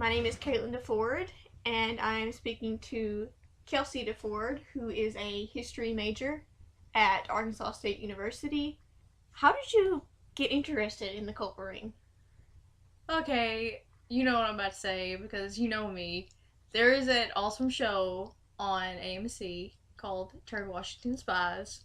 My name is Caitlin DeFord, and I'm speaking to Kelsey DeFord, who is a history major at Arkansas State University. How did you get interested in the Culper Ring? Okay, you know what I'm about to say because you know me. There is an awesome show on AMC called Terry Washington Spies,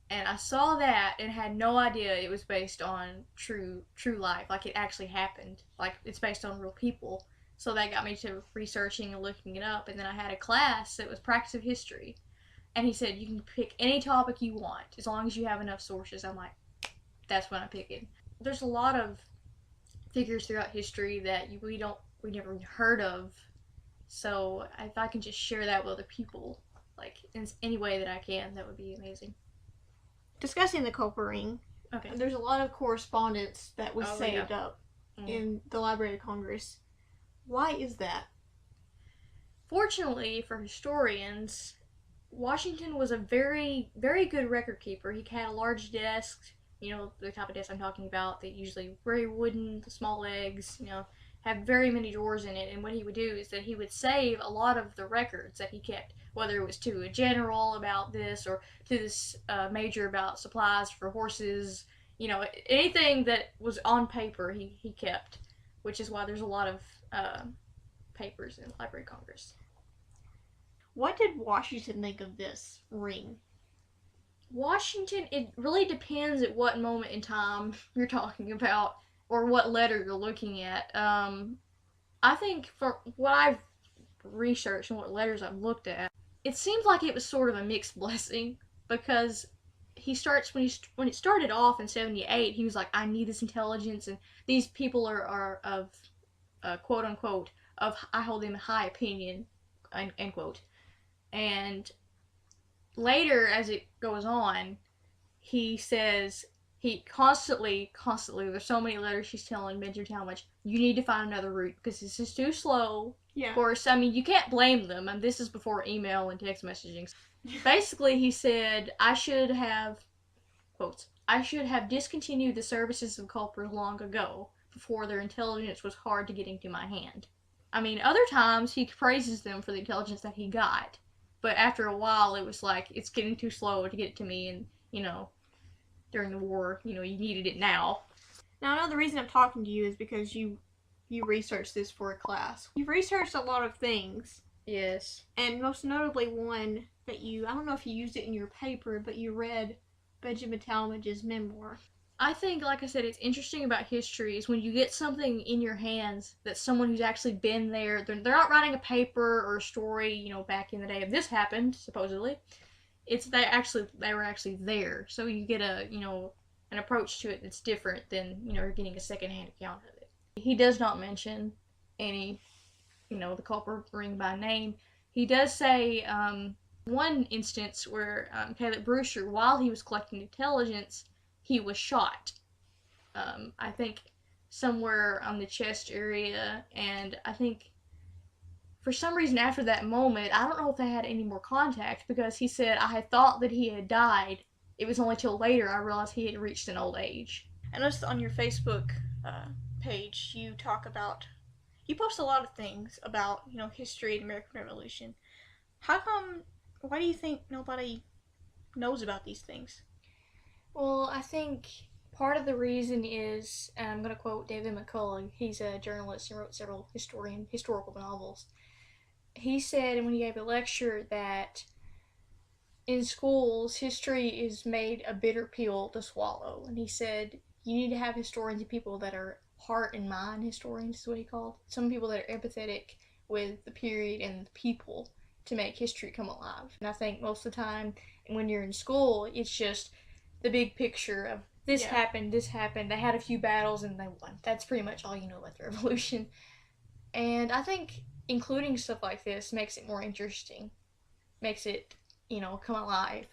and I saw that and had no idea it was based on true life, like it actually happened, like it's based on real people. So that got me to researching and looking it up, and then I had a class that was practice of history, and he said you can pick any topic you want as long as you have enough sources. I'm like, that's what I'm picking. There's a lot of figures throughout history that we never heard of. So if I can just share that with other people, like in any way that I can, that would be amazing. Discussing the Culper Ring, Okay. there's a lot of correspondence that was Oh yeah. saved up Mm. in the Library of Congress. Why is that? Fortunately for historians, Washington was a very good record keeper. He had a large desk, the type of desk I'm talking about, that usually very wooden, small legs, have very many drawers in it. And what he would do is that he would save a lot of the records that he kept, whether it was to a general about this or to this major about supplies for horses, anything that was on paper he kept, which is why there's a lot of papers in the Library of Congress. What did Washington think of this ring? Washington, it really depends at what moment in time you're talking about or what letter you're looking at. I think for what I've researched and what letters I've looked at, it seems like it was sort of a mixed blessing because he starts when it started off in '78, he was like, I need this intelligence and these people are of quote unquote of I hold them in high opinion end quote. And later as it goes on, he says constantly there's so many letters she's telling Benjamin Talmadge, you need to find another route because this is too slow. Yeah. Of course, I mean, you can't blame them, and this is before email and text messaging. Basically, he said, I should have discontinued the services of culprits long ago, before their intelligence was hard to get into my hand. I mean, other times he praises them for the intelligence that he got, but after a while it was like, it's getting too slow to get it to me, and, during the war, you needed it now. Now, I know the reason I'm talking to you is because you researched this for a class. You've researched a lot of things. Yes. And most notably one that I don't know if you used it in your paper, but you read Benjamin Talmadge's memoir. I think, like I said, it's interesting about history is when you get something in your hands that someone who's actually been there, they're not writing a paper or a story, back in the day of this happened, supposedly. It's they were actually there. So you get an approach to it that's different than, you're getting a secondhand account of it. He does not mention any, the culprit ring by name. He does say one instance where Caleb Brewster, while he was collecting intelligence, he was shot. I think somewhere on the chest area, and I think for some reason after that moment, I don't know if they had any more contact because he said, I had thought that he had died. It was only till later I realized he had reached an old age. I noticed on your Facebook page you post a lot of things about, history and American Revolution. Why do you think nobody knows about these things? Well, I think part of the reason is, and I'm going to quote David McCullough, he's a journalist and wrote several historical novels. He said when he gave a lecture that in schools, history is made a bitter pill to swallow. And he said you need to have historians and people that are heart and mind historians, is what he called. Some people that are empathetic with the period and the people to make history come alive. And I think most of the time when you're in school, it's just the big picture of this happened, they had a few battles and they won. That's pretty much all you know about the revolution. And I think including stuff like this makes it more interesting, makes it, come alive.